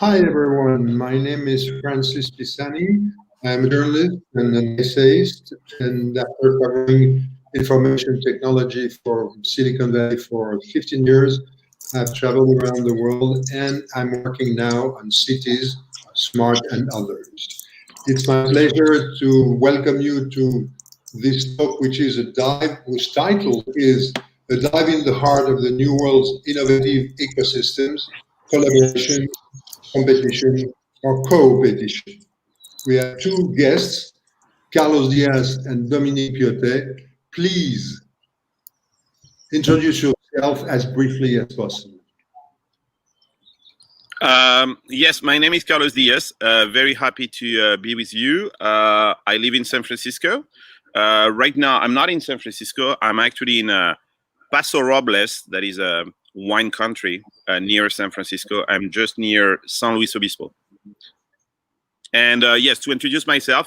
Hi everyone, my name is Francis Pisani. I'm a journalist and an essayist, and after covering information technology for Silicon Valley for 15 years, I've traveled around the world and I'm working now on cities, smart and others. It's my pleasure to welcome you to this talk, which is a dive, whose title is A Dive in the Heart of the New World's Innovative Ecosystems, Collaboration, Competition, or co-petition. We have two guests, Carlos Diaz and Dominique Piotet. Please introduce yourself as briefly as possible. Yes, my name is Carlos Diaz. Very happy to be with you. I live in San Francisco. Right now, I'm not in San Francisco. I'm actually in Paso Robles, that is a wine country near San Francisco. I'm just near San Luis Obispo. And yes, to introduce myself,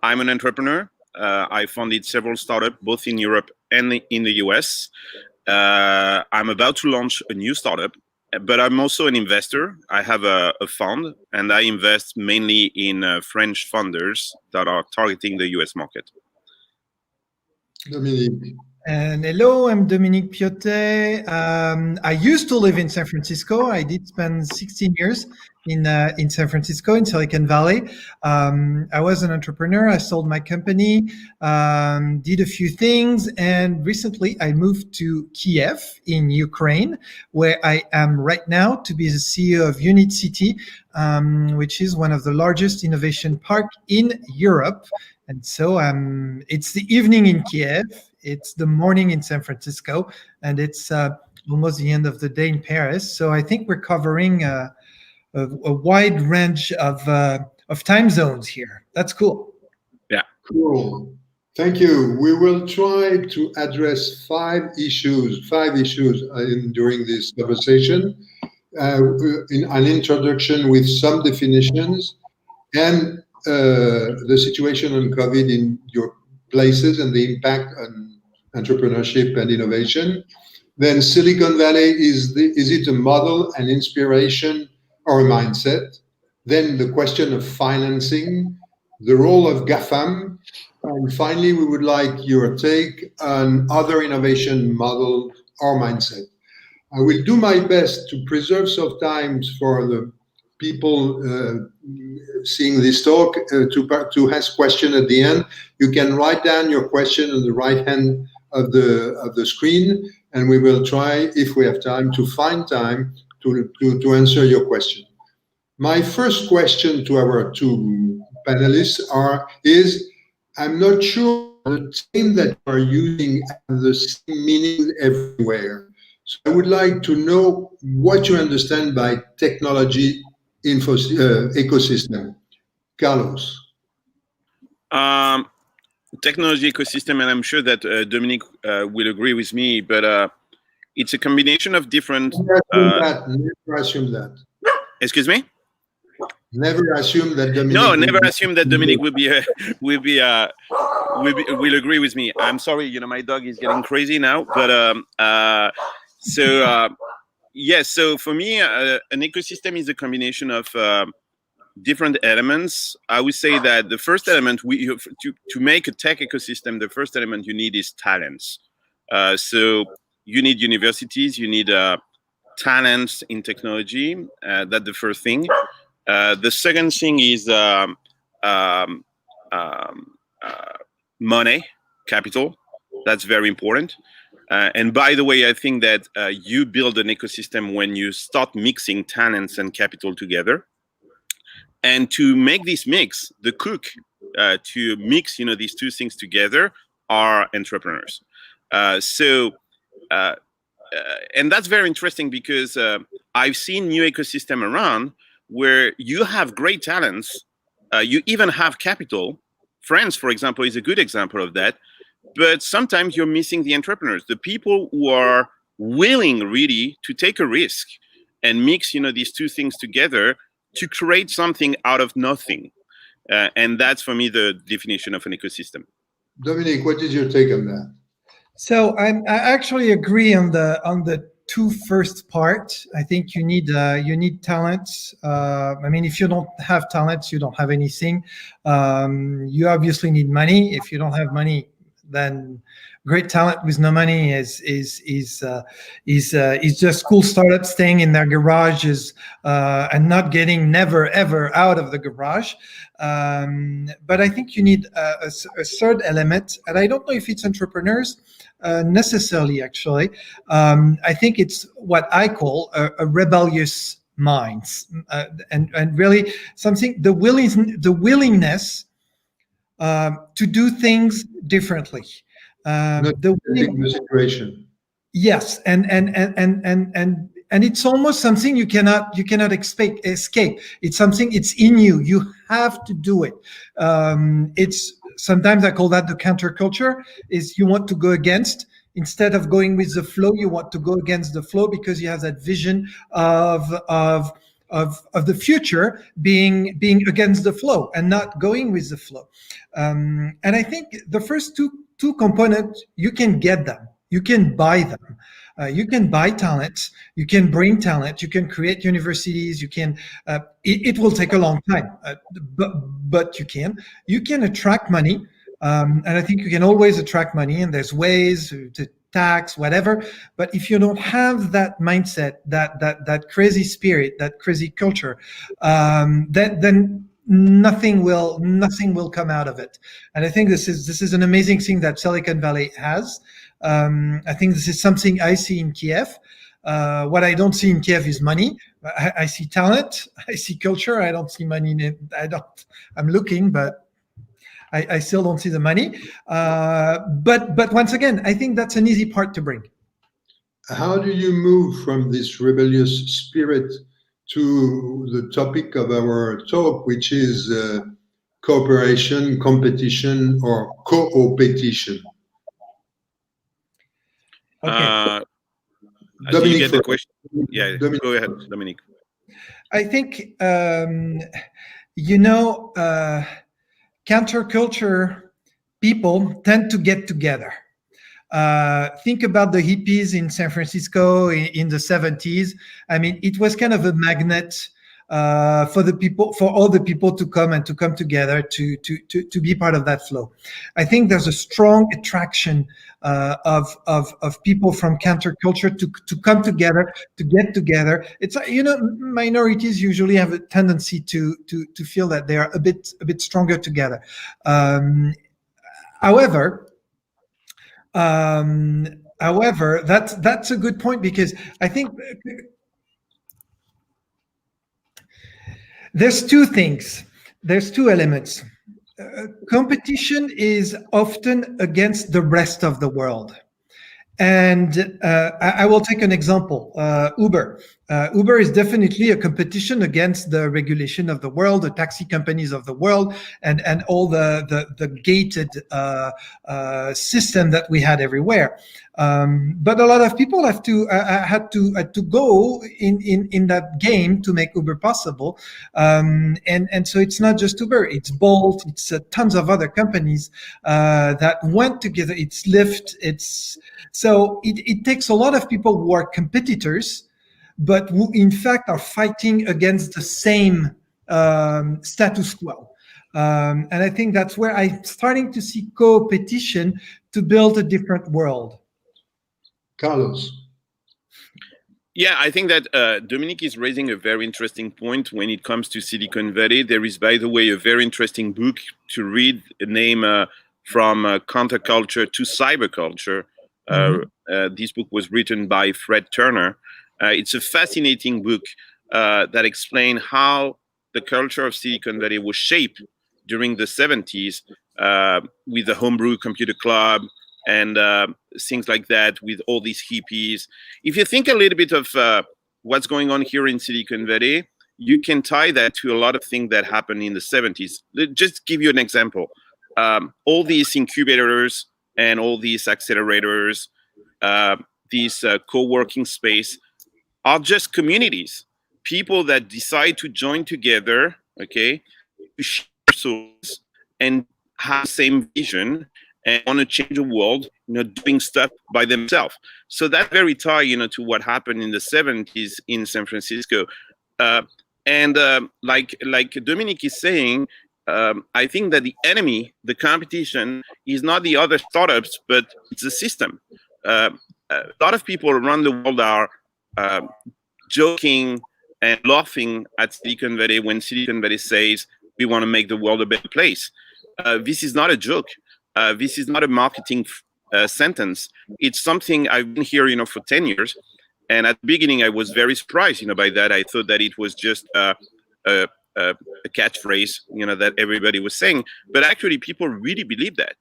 I'm an entrepreneur. I founded several startups, both in Europe and in the US. I'm about to launch a new startup, but I'm also an investor. I have a fund, and I invest mainly in French funders that are targeting the US market. Dominique. And hello, I'm Dominique Piotet. I used to live in San Francisco. I did spend 16 years in San Francisco, in Silicon Valley. I was an entrepreneur. I sold my company, did a few things, and recently I moved to Kiev in Ukraine, where I am right now to be the CEO of Unit City, which is one of the largest innovation park in Europe. And so it's the evening in Kiev, it's the morning in San Francisco, and it's almost the end of the day in Paris. So I think we're covering a wide range of time zones here. That's cool. Yeah. Cool. Thank you. We will try to address five issues during this conversation. In an introduction with some definitions and the situation on COVID in your places and the impact on entrepreneurship and innovation. Then Silicon Valley, is it a model, an inspiration, or a mindset? Then the question of financing, the role of GAFAM, and finally, we would like your take on other innovation model or mindset. I will do my best to preserve some time for the people seeing this talk to ask question at the end. You can write down your question on the right hand of the screen, and we will try, if we have time, to find time to answer your question. My first question to our two panelists is, I'm not sure the term that you are using has the same meaning everywhere. So I would like to know what you understand by technology ecosystem. Carlos. Technology ecosystem, and I'm sure that Dominique will agree with me, but it's a combination of different... Never assume that. Excuse me? Never assume that Dominique... No, never assume that Dominique will agree with me. I'm sorry, my dog is getting crazy now, but... Yes, so for me, an ecosystem is a combination of different elements. I would say that the first element, to make a tech ecosystem, the first element you need is talents. So you need universities, you need talents in technology. That's the first thing. The second thing is money, capital. That's very important. And by the way, I think that you build an ecosystem when you start mixing talents and capital together. And to make this mix, the cook to mix, these two things together are entrepreneurs. And that's very interesting because I've seen new ecosystem around where you have great talents, you even have capital. France, for example, is a good example of that. But sometimes you're missing the entrepreneurs, the people who are willing really to take a risk and mix, these two things together to create something out of nothing. And that's, for me, the definition of an ecosystem. Dominique, what is your take on that? So I actually agree on the two first parts. I think you need talents. I mean, if you don't have talents, you don't have anything. You obviously need money. If you don't have money, then great talent with no money is just cool startups staying in their garages and not getting never ever out of the garage. But I think you need a third element, and I don't know if it's entrepreneurs necessarily. Actually, I think it's what I call a rebellious minds, and really something the willingness to do things differently. Not accepting the situation. Yes, and it's almost something you cannot escape. It's something, it's in you. You have to do it. It's sometimes I call that the counterculture. Is you want to go against. Instead of going with the flow, you want to go against the flow because you have that vision of the future being against the flow and not going with the flow. And I think the first two components, you can get them. You can buy them. You can buy talent. You can bring talent. You can create universities. You can. It will take a long time, but you can. You can attract money, and I think you can always attract money. And there's ways to tax whatever. But if you don't have that mindset, that crazy spirit, that crazy culture, then nothing will come out of it. And I think this is an amazing thing that Silicon Valley has. I think this is something I see in Kiev. What I don't see in Kiev is money. I see talent. I see culture. I don't see money. I'm looking, but I still don't see the money. But once again, I think that's an easy part to bring. How do you move from this rebellious spirit to the topic of our talk, which is cooperation, competition, or coopetition? Okay. Do you get the first. question? Yeah, Dominique go ahead, first. Dominique. I think counterculture people tend to get together. Think about the hippies in San Francisco in the 70s. I mean, it was kind of a magnet for all the people to come together to be part of that flow. I think there's a strong attraction of people from counterculture to come together, to get together. It's minorities usually have a tendency to feel that they are a bit stronger together. However, that's a good point, because I think there's two things. There's two elements. Competition is often against the rest of the world. And I will take an example. Uber. Uber is definitely a competition against the regulation of the world, the taxi companies of the world, and all the gated system that we had everywhere. But a lot of people had to go in that game to make Uber possible. And so it's not just Uber, it's Bolt, it's tons of other companies that went together. It's Lyft, so it takes a lot of people who are competitors, but who in fact are fighting against the same status quo. And I think that's where I'm starting to see coopetition to build a different world. Carlos. Yeah, I think that Dominique is raising a very interesting point when it comes to Silicon Valley. There is, by the way, a very interesting book to read, named From Counterculture to Cyberculture. This book was written by Fred Turner. It's a fascinating book that explains how the culture of Silicon Valley was shaped during the 70s with the homebrew computer club and things like that, with all these hippies. If you think a little bit of what's going on here in Silicon Valley, you can tie that to a lot of things that happened in the 70s. Just give you an example. All these incubators and all these accelerators, these co-working space are just communities, people that decide to join together, okay, to share resources and have the same vision and want to change the world, doing stuff by themselves. So that very tie, to what happened in the 70s in San Francisco. And like Dominic is saying, I think that the enemy, the competition, is not the other startups, but it's the system. A lot of people around the world are joking and laughing at Silicon Valley when Silicon Valley says we want to make the world a better place. This is not a joke. This is not a marketing sentence. It's something I've been here, for 10 years. And at the beginning, I was very surprised, by that. I thought that it was just a catchphrase, that everybody was saying. But actually, people really believe that.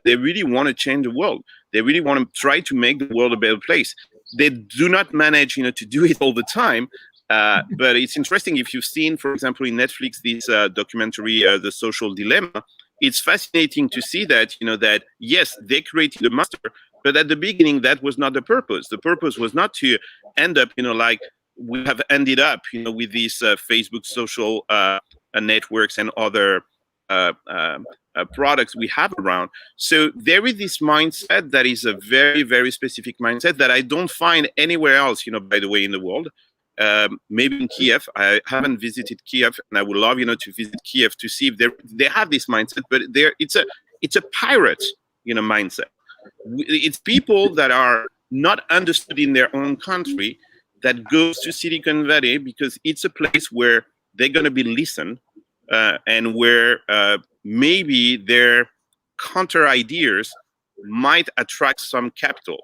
They really want to change the world. They really want to try to make the world a better place. They do not manage, to do it all the time. But it's interesting if you've seen, for example, in Netflix, this documentary, The Social Dilemma. It's fascinating to see that, that yes, they created a monster, but at the beginning, that was not the purpose. The purpose was not to end up, like we have ended up, with these Facebook social networks and other products we have around. So there is this mindset that is a very, very specific mindset that I don't find anywhere else, by the way, in the world. Maybe in Kiev. I haven't visited Kiev, and I would love, to visit Kiev to see if they have this mindset. But it's a pirate, mindset. It's people that are not understood in their own country that goes to Silicon Valley because it's a place where they're going to be listened and where maybe their counter ideas might attract some capital.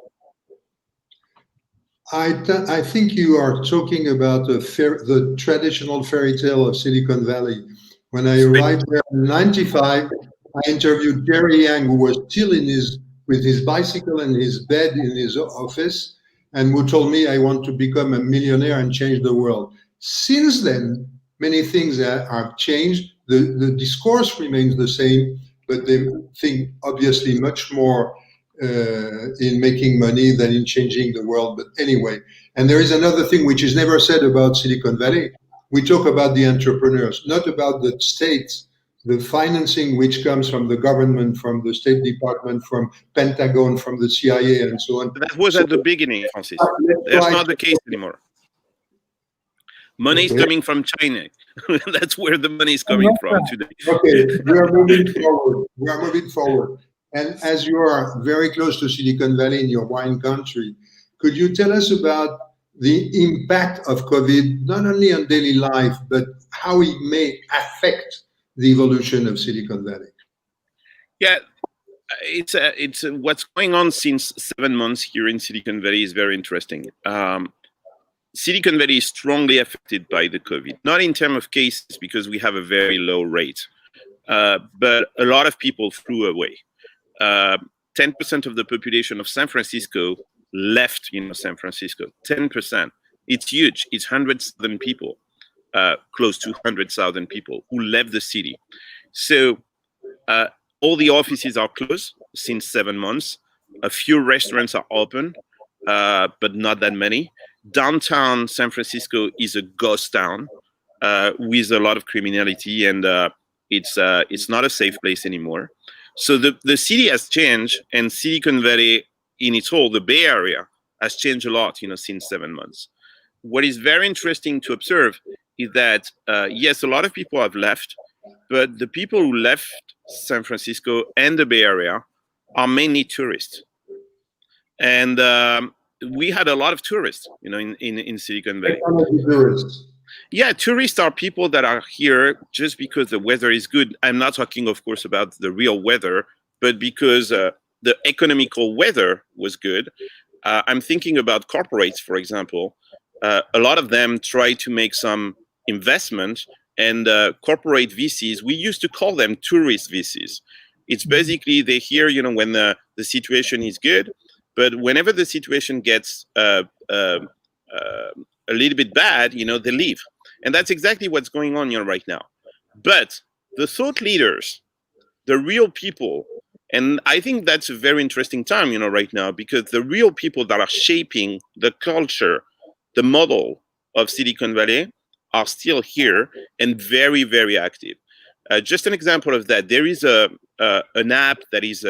I think you are talking about the traditional fairy tale of Silicon Valley. When I arrived there in '95, I interviewed Jerry Yang, who was still with his bicycle and his bed in his office, and who told me, I want to become a millionaire and change the world. Since then, many things have changed. The discourse remains the same, but they think obviously much more in making money than in changing the world. But anyway, and there is another thing which is never said about Silicon Valley. We talk about the entrepreneurs, not about the states, the financing which comes from the government, from the State Department, from Pentagon, from the CIA, and so on. That was at the beginning, Francis. That's not the case anymore. Money is coming from China. That's where the money is coming from today. Okay, we are moving forward. And as you are very close to Silicon Valley in your wine country, could you tell us about the impact of COVID, not only on daily life, but how it may affect the evolution of Silicon Valley? Yeah, it's what's going on since 7 months here in Silicon Valley is very interesting. Silicon Valley is strongly affected by the COVID, not in terms of cases because we have a very low rate, but a lot of people flew away. 10% of the population of San Francisco left, San Francisco. 10%. It's huge. It's 100,000 people, close to 100,000 people who left the city. So all the offices are closed since 7 months. A few restaurants are open, but not that many. Downtown San Francisco is a ghost town with a lot of criminality, and it's not a safe place anymore. So the city has changed, and Silicon Valley in its whole, the Bay Area, has changed a lot, since 7 months. What is very interesting to observe is that, yes, a lot of people have left, but the people who left San Francisco and the Bay Area are mainly tourists. And we had a lot of tourists, in Silicon Valley. Yeah, tourists are people that are here just because the weather is good. I'm not talking, of course, about the real weather, but because the economical weather was good. I'm thinking about corporates, for example. A lot of them try to make some investment, and corporate VCs, we used to call them tourist VCs. It's basically they hear, when the situation is good, but whenever the situation gets a little bit bad, they leave. And that's exactly what's going on right now. But the thought leaders, the real people, and I think that's a very interesting time, right now, because the real people that are shaping the culture, the model of Silicon Valley are still here and very, very active. Just an example of that, there is an app that is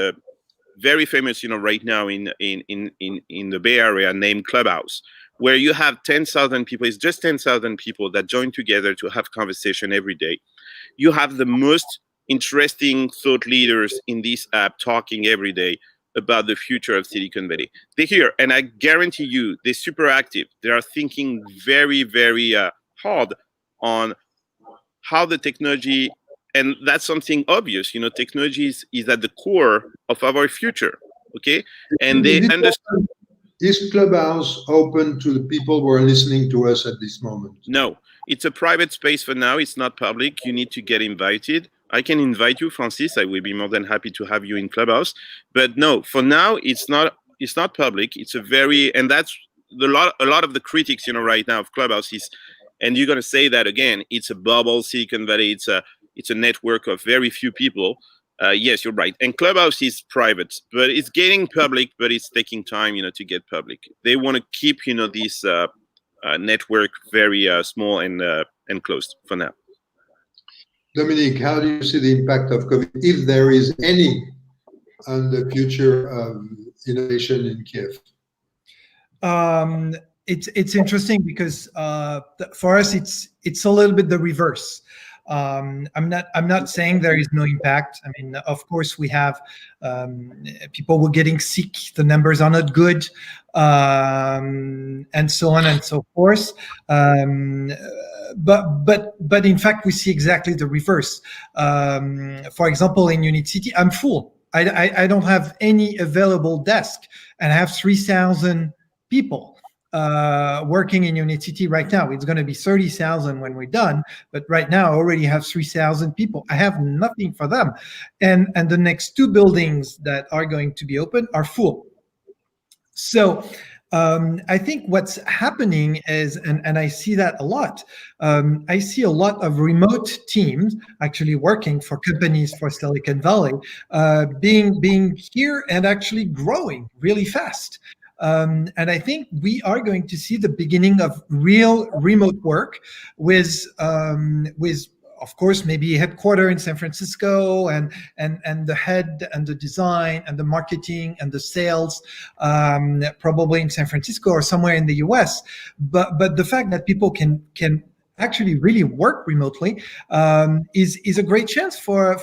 very famous, right now in the Bay Area, named Clubhouse, where you have 10,000 people. It's just 10,000 people that join together to have conversation every day. You have the most interesting thought leaders in this app talking every day about the future of Silicon Valley. They're here, and I guarantee you, they're super active. They are thinking very, very hard on how the technology, and that's something obvious. Technology is at the core of our future. Okay, and they understand. Is Clubhouse open to the people who are listening to us at this moment? No, it's a private space for now. It's not public. You need to get invited. I can invite you, Francis. I will be more than happy to have you in Clubhouse. But no, for now, it's not public. It's and that's a lot of the critics, right now of Clubhouse is, and you're going to say that again, it's a bubble, Silicon Valley. It's a network of very few people. Yes, you're right. And Clubhouse is private, but it's getting public, but it's taking time, to get public. They want to keep, this network very small and closed for now. Dominique, how do you see the impact of COVID, if there is any, on the future of innovation in Kiev? It's interesting because for us it's a little bit the reverse. I'm not saying there is no impact. I mean, of course, we have people who are getting sick. The numbers are not good, and so on and so forth. But in fact, we see exactly the reverse. For example, in Unit City, I'm full. I don't have any available desk, and I have 3,000 people working in Unit City right now. It's going to be 30,000 when we're done, but right now I already have 3,000 people. I have nothing for them, and the next 2 buildings that are going to be open are full. So I think what's happening is, and I see that a lot, I see a lot of remote teams actually working for companies for Silicon Valley, being here and actually growing really fast. And I think we are going to see the beginning of real remote work with of course, maybe a headquarter in San Francisco and the head and the design and the marketing and the sales, probably in San Francisco or somewhere in the US. But the fact that people can actually really work remotely is a great chance for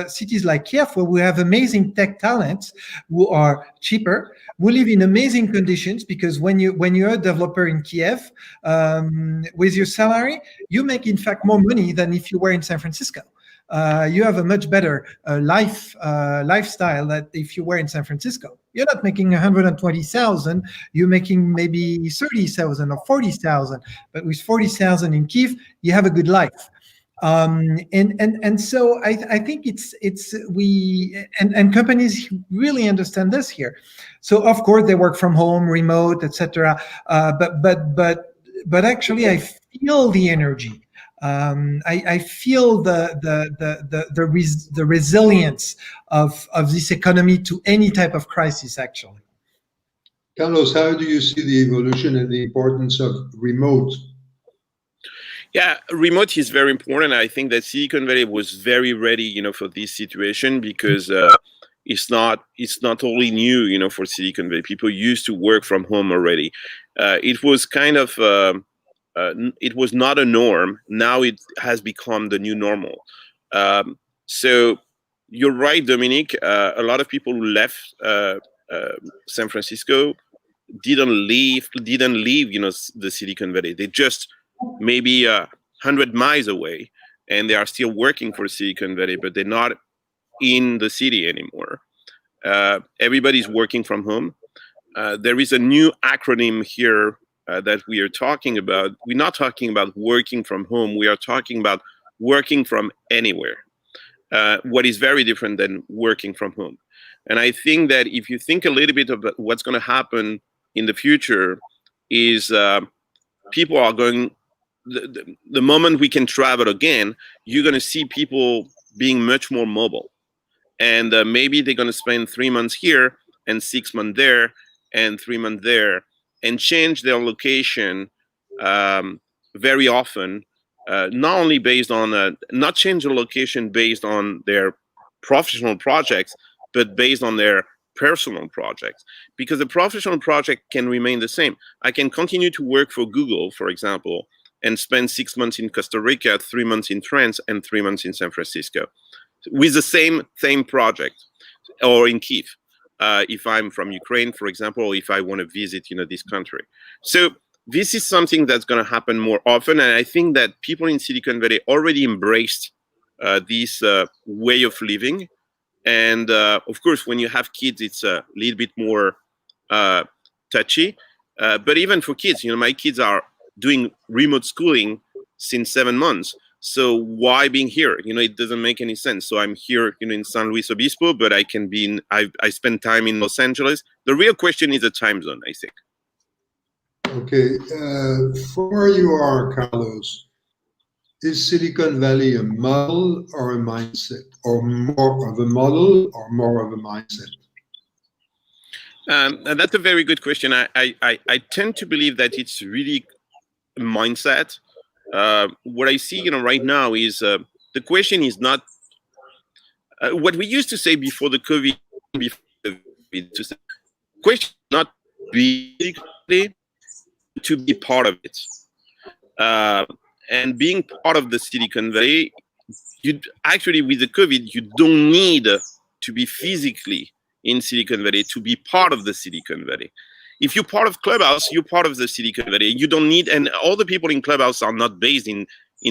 cities like Kiev, where we have amazing tech talents who are cheaper, who live in amazing conditions, because when you're a developer in Kiev, with your salary, you make in fact more money than if you were in San Francisco. You have a much better lifestyle than if you were in San Francisco. You're not making 120,000. You're making maybe 30,000 or 40,000. But with 40,000 in Kiev, you have a good life. And so I think and companies really understand this here. So of course they work from home, remote, etc. But actually I feel the energy. I feel the resilience of this economy to any type of crisis, actually. Carlos, how do you see the evolution and the importance of remote? Yeah, remote is very important. I think that Silicon Valley was very ready, for this situation, because it's not totally new, for Silicon Valley. People used to work from home already. It was kind of it was not a norm. Now it has become the new normal. So you're right, Dominique. A lot of people who left San Francisco didn't leave, the Silicon Valley. They just maybe 100 miles away, and they are still working for Silicon Valley, but they're not in the city anymore. Everybody's working from home. There is a new acronym here that we are talking about. We're not talking about working from home. We are talking about working from anywhere. What is very different than working from home. And I think that if you think a little bit about what's going to happen in the future, is people are going, the moment we can travel again, you're going to see people being much more mobile. And maybe they're going to spend 3 months here and 6 months there and 3 months there, and change their location very often, not only based on, not change the location based on their professional projects, but based on their personal projects, because the professional project can remain the same. I can continue to work for Google, for example, and spend 6 months in Costa Rica, 3 months in France, and 3 months in San Francisco with the same project, or in Kyiv, if I'm from Ukraine, for example, or if I want to visit, this country. So this is something that's going to happen more often, and I think that people in Silicon Valley already embraced this way of living. And of course, when you have kids, it's a little bit more touchy. But even for kids, my kids are doing remote schooling since 7 months. So why being here? It doesn't make any sense. So I'm here, in San Luis Obispo, but I can be I spend time in Los Angeles. The real question is the time zone, I think. Okay, from where you are, Carlos, is Silicon Valley a model or a mindset, or more of a model or more of a mindset? And that's a very good question. I tend to believe that it's really a mindset. What I see, right now is the question is not what we used to say before the COVID. To say, question not basically to be part of it. And being part of the Silicon Valley, you actually, with the COVID, you don't need to be physically in Silicon Valley to be part of the Silicon Valley. If you're part of Clubhouse, you're part of the Silicon Valley. You don't need, and all the people in Clubhouse are not based in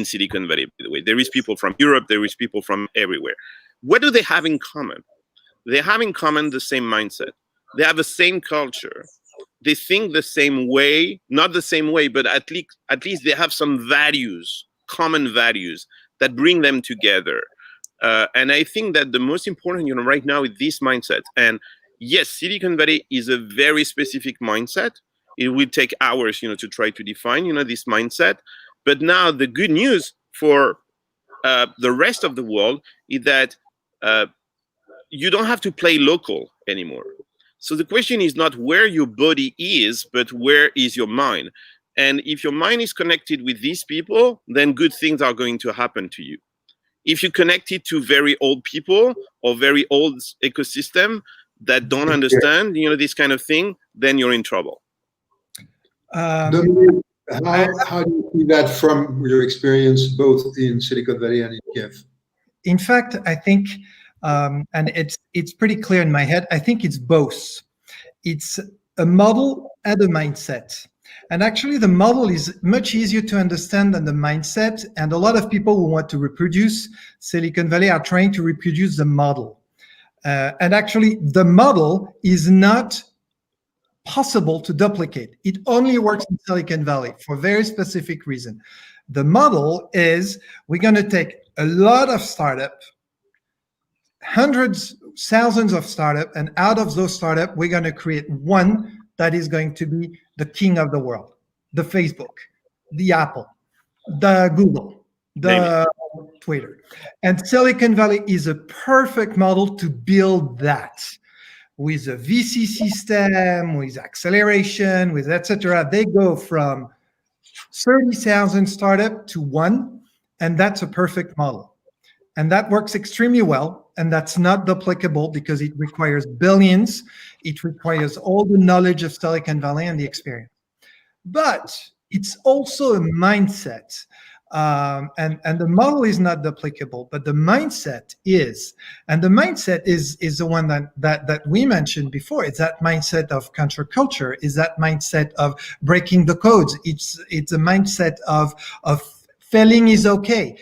Silicon Valley, by the way. There is people from Europe, there is people from everywhere. What do they have in common? They have in common the same mindset. They have the same culture. They think the same way, not the same way, but at least they have some values, common values that bring them together. And I think that the most important, right now is this mindset. And yes, Silicon Valley is a very specific mindset. It will take hours, to try to define, this mindset. But now the good news for the rest of the world is that you don't have to play local anymore. So the question is not where your body is, but where is your mind? And if your mind is connected with these people, then good things are going to happen to you. If you connect it to very old people or very old ecosystem that don't understand, this kind of thing, then you're in trouble. How do you see that from your experience both in Silicon Valley and in Kyiv? In fact, I think, and it's pretty clear in my head, I think it's both. It's a model and a mindset. And actually, the model is much easier to understand than the mindset. And a lot of people who want to reproduce Silicon Valley are trying to reproduce the model. And actually, the model is not possible to duplicate. It only works in Silicon Valley for a very specific reason. The model is we're going to take a lot of startups, hundreds, thousands of startups, and out of those startups, we're going to create one that is going to be the king of the world, the Facebook, the Apple, the Google, the Twitter. And Silicon Valley is a perfect model to build that. With a VC system, with acceleration, with etc. They go from 30,000 startup to one, and that's a perfect model. And that works extremely well, and that's not duplicable because it requires billions. It requires all the knowledge of Silicon Valley and the experience. But it's also a mindset. And the model is not duplicable, but the mindset is. And the mindset is the one that we mentioned before. It's that mindset of counterculture, is that mindset of breaking the codes. It's a mindset of failing is okay.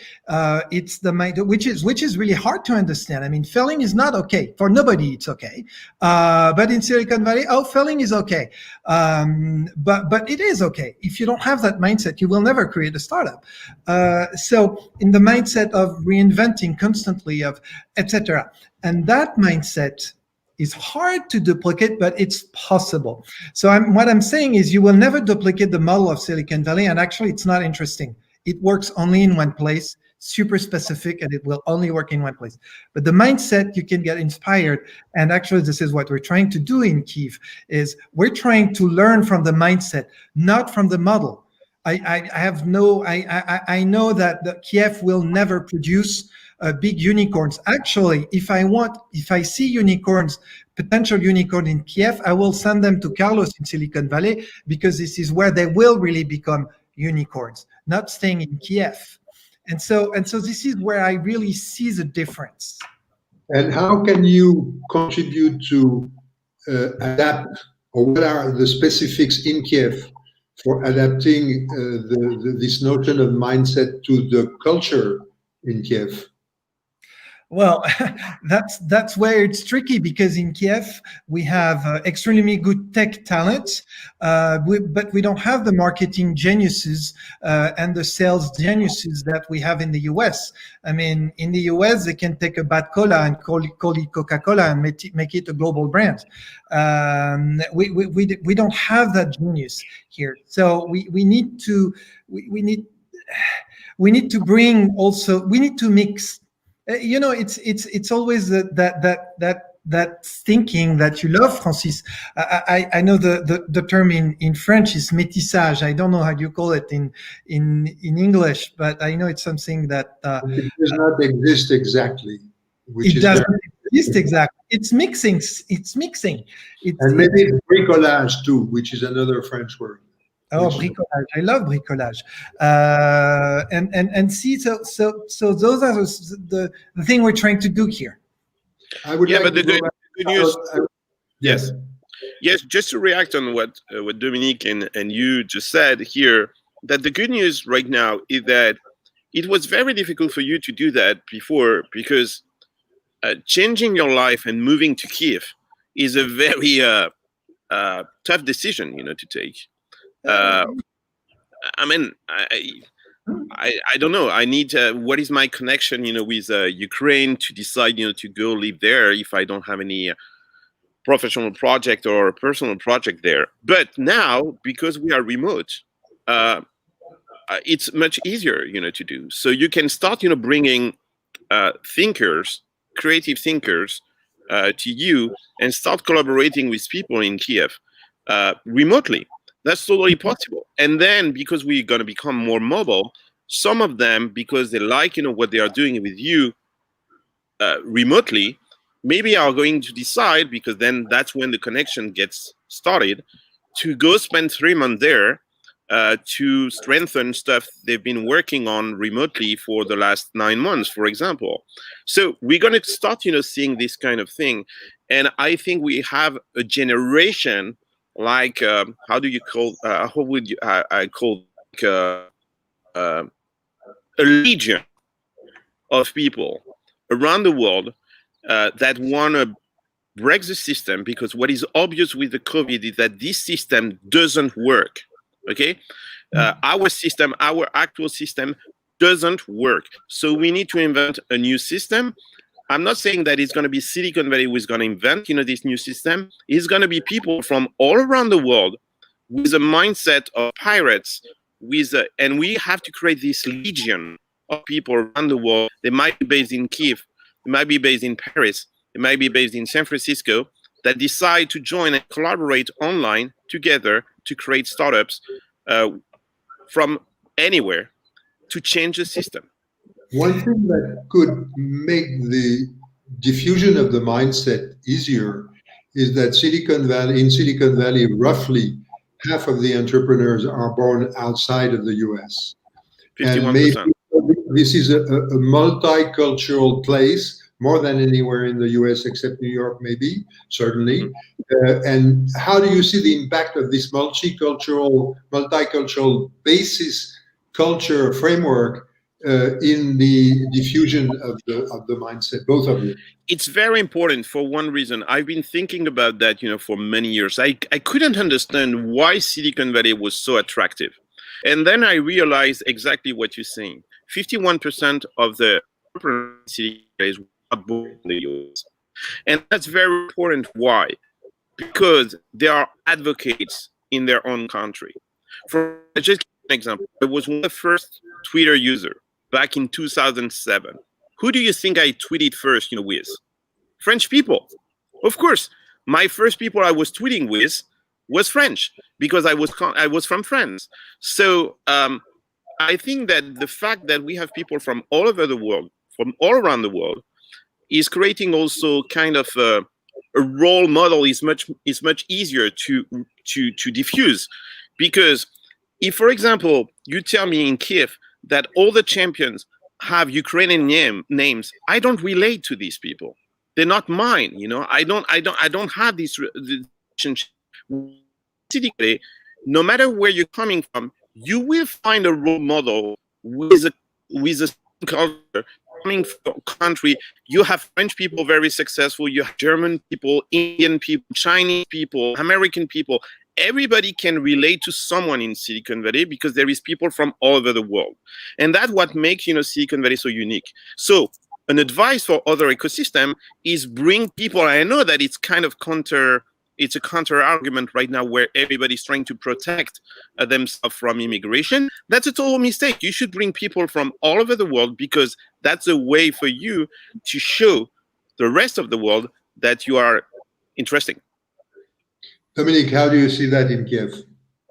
It's the mind, which is really hard to understand. I mean, failing is not okay for nobody. It's okay, but in Silicon Valley, failing is okay. But it is okay. If you don't have that mindset, you will never create a startup. So in the mindset of reinventing constantly, of etc., and that mindset is hard to duplicate, but it's possible. So what I'm saying is you will never duplicate the model of Silicon Valley, and actually it's not interesting. It works only in one place, super specific, and it will only work in one place. But the mindset, you can get inspired. And actually, this is what we're trying to do in Kyiv, is we're trying to learn from the mindset, not from the model. I have no. I know that Kiev will never produce big unicorns. Actually, if I see unicorns, potential unicorn in Kiev, I will send them to Carlos in Silicon Valley, because this is where they will really become unicorns, not staying in Kiev. And so this is where I really see the difference. And how can you contribute to adapt, or what are the specifics in Kiev for adapting this notion of mindset to the culture in Kiev? Well, that's where it's tricky, because in Kiev we have extremely good tech talent, but we don't have the marketing geniuses and the sales geniuses that we have in the US. I mean, in the US they can take a bad cola and call it Coca-Cola and make it a global brand. We don't have that genius here, so we need to bring also, we need to mix. It's always that thinking that you love, Francis. I know the term in French is métissage. I don't know how you call it in English, but I know it's something that it does not exist exactly. It doesn't exist exactly. It's mixing. And maybe bricolage too, which is another French word. Oh, bricolage! I love bricolage, and see. So those are the thing we're trying to do here. I would like to go back. Good news. Yes. Just to react on what Dominique and you just said here, that the good news right now is that it was very difficult for you to do that before, because changing your life and moving to Kiev is a very tough decision, to take. I mean, I don't know. I need what is my connection, with Ukraine to decide, to go live there if I don't have any professional project or personal project there. But now, because we are remote, it's much easier, to do. So you can start, bringing thinkers, creative thinkers, to you, and start collaborating with people in Kiev remotely. That's totally possible. And then, because we're going to become more mobile, some of them, because they like, what they are doing with you remotely, maybe are going to decide, because then that's when the connection gets started, to go spend 3 months there to strengthen stuff they've been working on remotely for the last 9 months, for example. So we're going to start, seeing this kind of thing. And I think we have a generation, like how do you call? How would you? I call a legion of people around the world that want to break the system, because what is obvious with the COVID is that this system doesn't work. Okay, our system, our actual system, doesn't work. So we need to invent a new system. I'm not saying that it's going to be Silicon Valley who's going to invent, this new system. It's going to be people from all around the world with a mindset of pirates. And we have to create this legion of people around the world. They might be based in Kiev, they might be based in Paris, they might be based in San Francisco, that decide to join and collaborate online together to create startups from anywhere to change the system. One thing that could make the diffusion of the mindset easier is that in Silicon Valley, roughly half of the entrepreneurs are born outside of the US. 51%. And maybe this is a multicultural place, more than anywhere in the US except New York, maybe, certainly. And how do you see the impact of this multicultural basis culture framework in the diffusion of the mindset, both of you? It's very important for one reason. I've been thinking about that, for many years. I couldn't understand why Silicon Valley was so attractive. And then I realized exactly what you're saying. 51% of the entrepreneurs in Silicon Valley are born in the US. And that's very important. Why? Because they are advocates in their own country. For just an example, I was one of the first Twitter users back in 2007. Who do you think I tweeted first, with? French people. Of course, my first people I was tweeting with was French because I was from France. So I think that the fact that we have people from all over the world, from all around the world, is creating also kind of a role model is much easier to diffuse, because if, for example, you tell me in Kiev that all the champions have Ukrainian names, I don't relate to these people. They're not mine. I don't have this relationship. No matter where you're coming from, you will find a role model with a culture coming from a country. You have French people very successful. You have German people, Indian people, Chinese people, American people. Everybody can relate to someone in Silicon Valley because there is people from all over the world, and that's what makes Silicon Valley so unique. So an advice for other ecosystem is bring people. I know that it's kind of it's a counter argument right now where everybody's trying to protect themselves from immigration. That's a total mistake. You should bring people from all over the world because that's a way for you to show the rest of the world that you are interesting. Dominique, how do you see that in Kiev?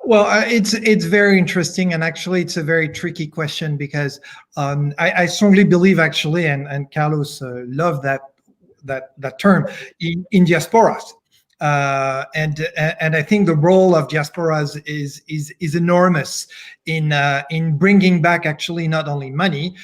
Well, it's very interesting, and actually, it's a very tricky question because I strongly believe, actually, and Carlos loved that term in diasporas. And I think the role of diasporas is enormous in bringing back actually not only money,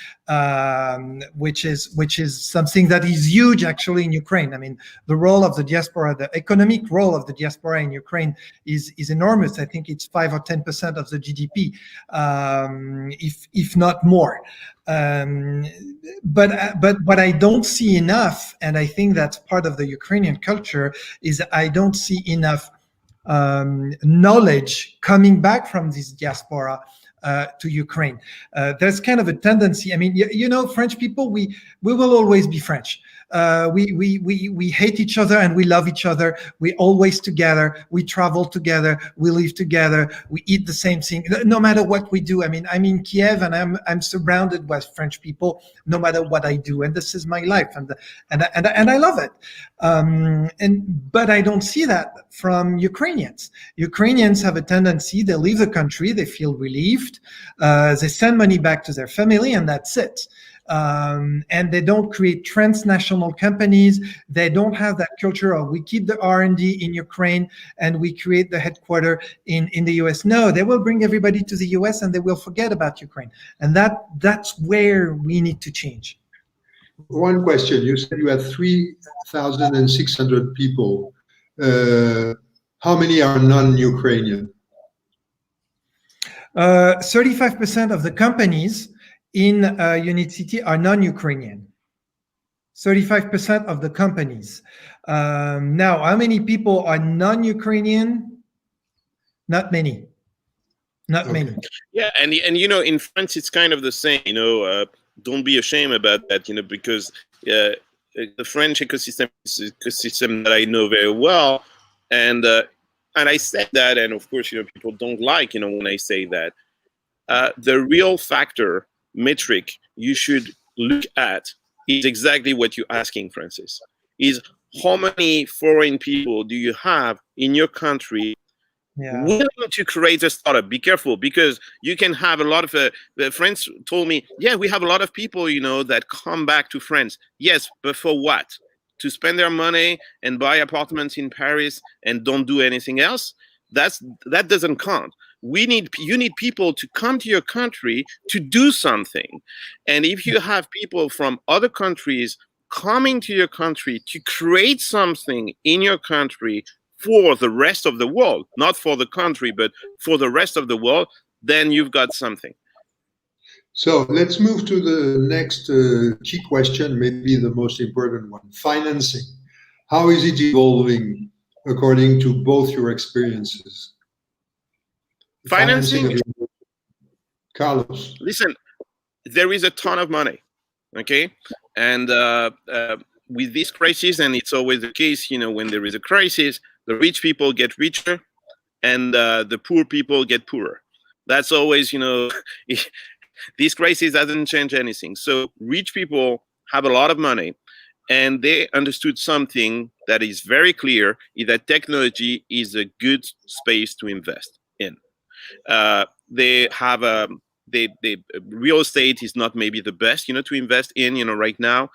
which is something that is huge actually in Ukraine. I mean, the role of the diaspora, the economic role of the diaspora in Ukraine is enormous. I think it's 5 or 10% of the GDP, if not more. But what I don't see enough, and I think that's part of the Ukrainian culture, is I don't see enough knowledge coming back from this diaspora to Ukraine. There's kind of a tendency. I mean, French people, we will always be French. We hate each other and we love each other. We're always together. We travel together. We live together. We eat the same thing. No matter what we do. I mean, I'm in Kiev and I'm surrounded by French people. No matter what I do, and this is my life, and I love it. But I don't see that from Ukrainians. Ukrainians have a tendency. They leave the country. They feel relieved. They send money back to their family, and that's it. And they don't create transnational companies. They don't have that culture of we keep the R&D in Ukraine and we create the headquarter in the US. No, they will bring everybody to the US and they will forget about Ukraine. And that's where we need to change. One question. You said you had 3,600 people. How many are non-Ukrainian? 35% of the companies in Unit City are non-Ukrainian. 35% of the companies. Now, how many people are non-Ukrainian? Not many. Not many. Yeah, and in France it's kind of the same. Don't be ashamed about that. Because the French ecosystem is an ecosystem that I know very well, and I said that, and of course, people don't like when I say that. The real factor metric you should look at is exactly what you're asking, Francis, is how many foreign people do you have in your country willing to create a startup? Be careful, because you can have a lot of friends told me, yeah, we have a lot of people, that come back to France. Yes, but for what? To spend their money and buy apartments in Paris and don't do anything else? That doesn't count. You need people to come to your country to do something. And if you have people from other countries coming to your country to create something in your country for the rest of the world, not for the country, but for the rest of the world, then you've got something. So let's move to the next key question, maybe the most important one, financing. How is it evolving according to both your experiences? Financing, Carlos. Listen, there is a ton of money, okay? And with this crisis, and it's always the case, when there is a crisis, the rich people get richer and the poor people get poorer. That's always, this crisis doesn't change anything. So rich people have a lot of money. and they understood something that is very clear: is that technology is a good space to invest in. They have a they real estate is not maybe the best to invest in right now.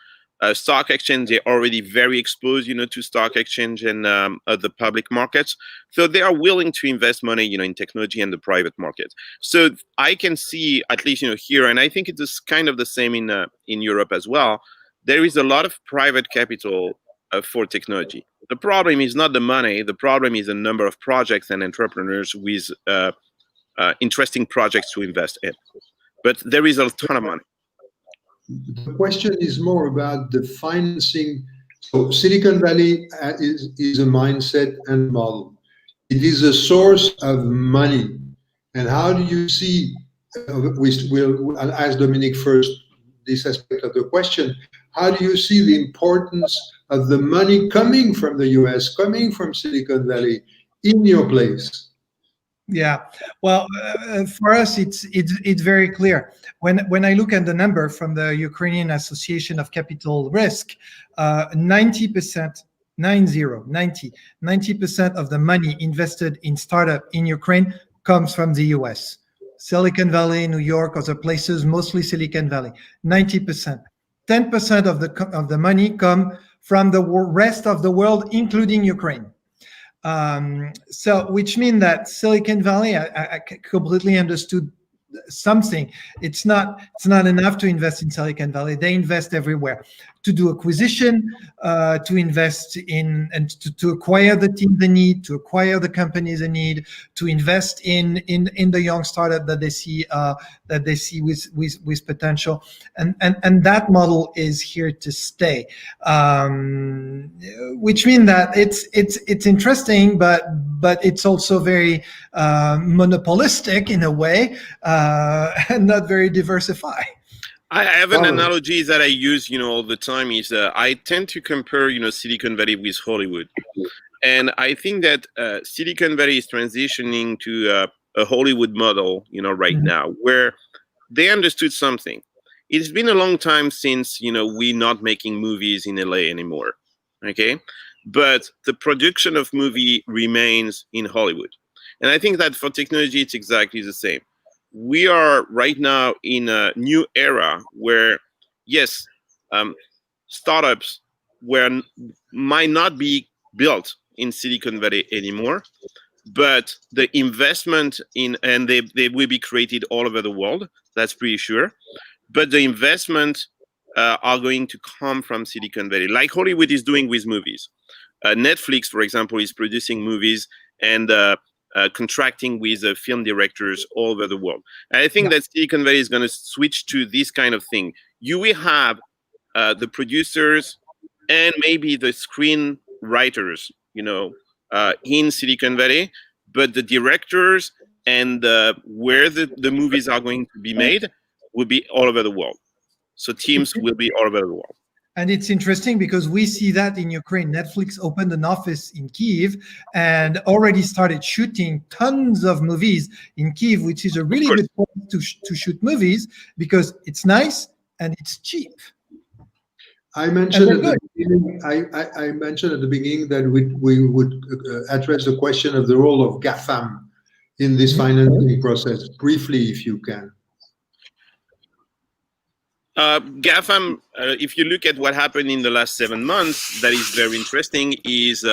Stock exchange, they're already very exposed to stock exchange and the public markets, so they are willing to invest money in technology and the private market. So I can see, at least here, and I think it is kind of the same in Europe as well. There is a lot of private capital for technology. The problem is not the money. The problem is the number of projects and entrepreneurs with interesting projects to invest in. But there is a ton of money. The question is more about the financing. So Silicon Valley is a mindset and model. It is a source of money. And how do you see, I'll ask Dominique first this aspect of the question, how do you see the importance of the money coming from the US, coming from Silicon Valley in your place? Yeah, well, for us, it's very clear. When I look at the number from the Ukrainian Association of Capital Risk, 90%, 90% of the money invested in startup in Ukraine comes from the US. Silicon Valley, New York, other places, mostly Silicon Valley. 90%. 10% of the money come from the rest of the world, including Ukraine. So which means that Silicon Valley, I completely understood something. It's not enough to invest in Silicon Valley. They invest everywhere to do acquisition, to invest in and to acquire the team they need, to acquire the companies they need, to invest in the young startup that they see with potential, and that model is here to stay. Which means that it's interesting, but it's also very monopolistic in a way, and not very diversified. I have an analogy that I use, all the time. Is I tend to compare, Silicon Valley with Hollywood, and I think that Silicon Valley is transitioning to a Hollywood model, right now, where they understood something. It's been a long time since we're not making movies in LA anymore, okay? But the production of movie remains in Hollywood, and I think that for technology, it's exactly the same. We are right now in a new era where, yes, startups might not be built in Silicon Valley anymore, but the investment and they will be created all over the world. That's pretty sure. But the investment are going to come from Silicon Valley, like Hollywood is doing with movies. Netflix, for example, is producing movies and contracting with film directors all over the world. And I think that Silicon Valley is going to switch to this kind of thing. You will have the producers and maybe the screenwriters, in Silicon Valley, but the directors and where the movies are going to be made will be all over the world. So teams will be all over the world. And it's interesting because we see that in Ukraine. Netflix opened an office in Kyiv and already started shooting tons of movies in Kyiv, which is a really good place to shoot movies because it's nice and it's cheap. I mentioned at the beginning. I mentioned at the beginning that we would address the question of the role of GAFAM in this financing process briefly, if you can. GAFAM, if you look at what happened in the last 7 months, that is very interesting, is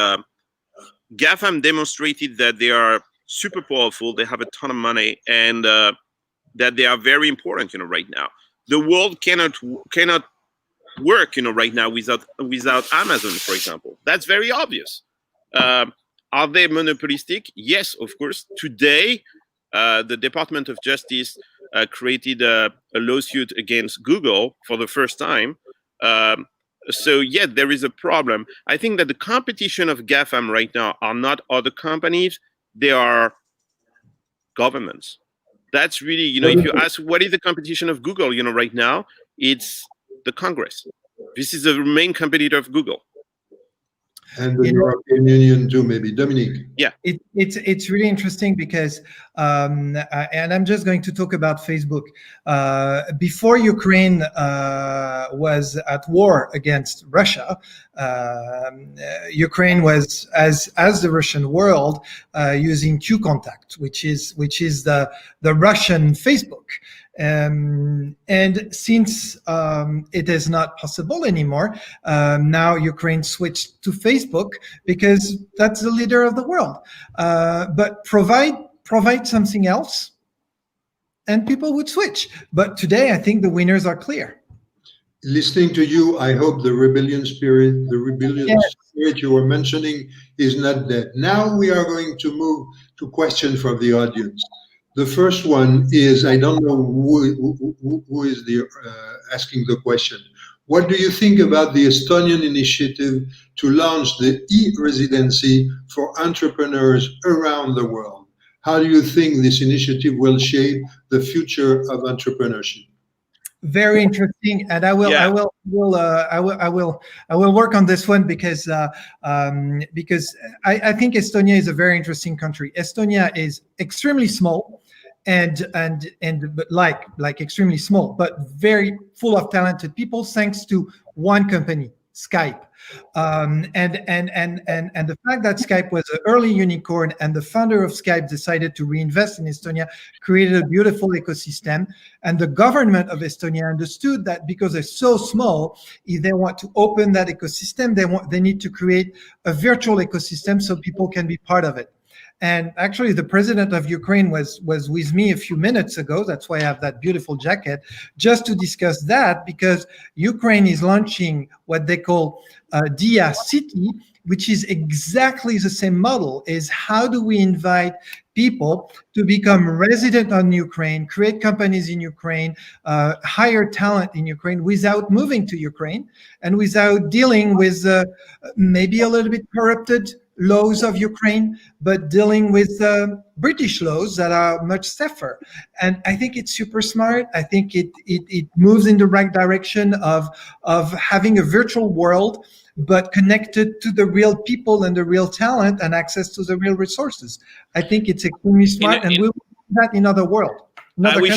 GAFAM demonstrated that they are super powerful, they have a ton of money, and that they are very important, right now. The world cannot work, right now without Amazon, for example. That's very obvious. Are they monopolistic? Yes, of course. Today, the Department of Justice created a lawsuit against Google for the first time. So yeah, there is a problem. I think that the competition of GAFAM right now are not other companies, they are governments. That's really, if you ask what is the competition of Google, right now, it's the Congress. This is the main competitor of Google. And the You know, European Union too, maybe. Dominique. Yeah. It's really interesting because, and I'm just going to talk about Facebook. Before Ukraine was at war against Russia, Ukraine was, as the Russian world, using Qcontact, which is the Russian Facebook. And since it is not possible anymore, now Ukraine switched to Facebook because that's the leader of the world. But provide something else, and people would switch. But today, I think the winners are clear. Listening to you, I hope the rebellion spirit you were mentioning is not dead. Now we are going to move to questions from the audience. The first one is, I don't know who is asking the question. What do you think about the Estonian initiative to launch the e-residency for entrepreneurs around the world? How do you think this initiative will shape the future of entrepreneurship? Very interesting, and I will work on this one because I think Estonia is a very interesting country. Estonia is extremely small, and but like extremely small, but very full of talented people, thanks to one company, Skype. And the fact that Skype was an early unicorn and the founder of Skype decided to reinvest in Estonia created a beautiful ecosystem. And the government of Estonia understood that because they're so small, if they want to open that ecosystem, they need to create a virtual ecosystem so people can be part of it. And actually, the president of Ukraine was with me a few minutes ago. That's why I have that beautiful jacket, just to discuss that, because Ukraine is launching what they call Dia City, which is exactly the same model. Is how do we invite people to become resident on Ukraine, create companies in Ukraine, hire talent in Ukraine without moving to Ukraine and without dealing with maybe a little bit corrupted laws of Ukraine, but dealing with British laws that are much safer. And I think it's super smart. I think it moves in the right direction of having a virtual world, but connected to the real people and the real talent and access to the real resources. I think it's extremely smart, and we'll do that in other world. We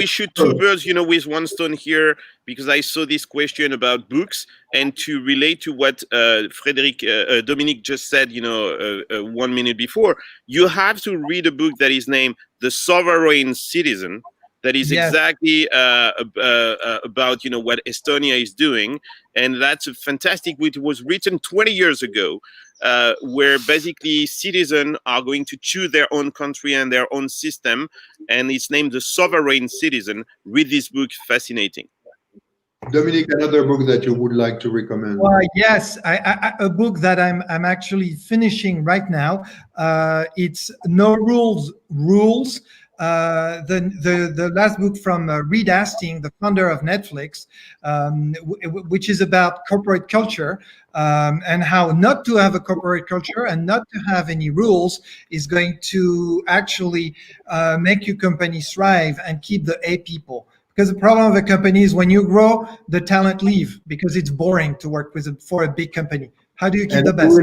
shoot two birds, with one stone here, because I saw this question about books, and to relate to what Dominique just said, 1 minute before, you have to read a book that is named The Sovereign Citizen. That is exactly about what Estonia is doing, and that's a fantastic book. It was written 20 years ago, where basically citizens are going to choose their own country and their own system, and it's named The Sovereign Citizen. Read this book; fascinating. Dominique, another book that you would like to recommend? Well, yes, a book that I'm actually finishing right now. It's No Rules. The last book from Reed Hastings, the founder of Netflix, which is about corporate culture and how not to have a corporate culture and not to have any rules is going to actually make your company thrive and keep the A people. Because the problem of a company is when you grow, the talent leave because it's boring to work for a big company. How do you keep the best?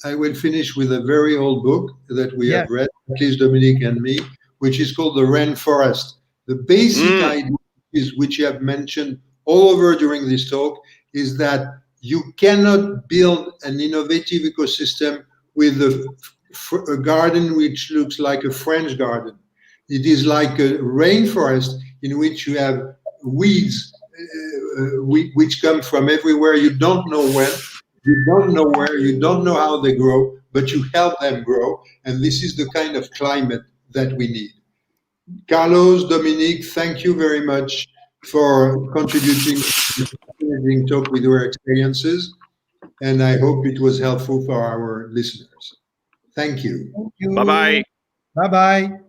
I will finish with a very old book that we have read, at least Dominique and me, which is called The Rainforest. The basic idea is, which you have mentioned all over during this talk, is that you cannot build an innovative ecosystem with a garden which looks like a French garden. It is like a rainforest in which you have weeds which come from everywhere. You don't know when, you don't know where, you don't know how they grow, but you help them grow. And this is the kind of climate that we need. Carlos, Dominique, thank you very much for contributing to the talk with your experiences. And I hope it was helpful for our listeners. Thank you. Thank you. Bye-bye. Bye-bye.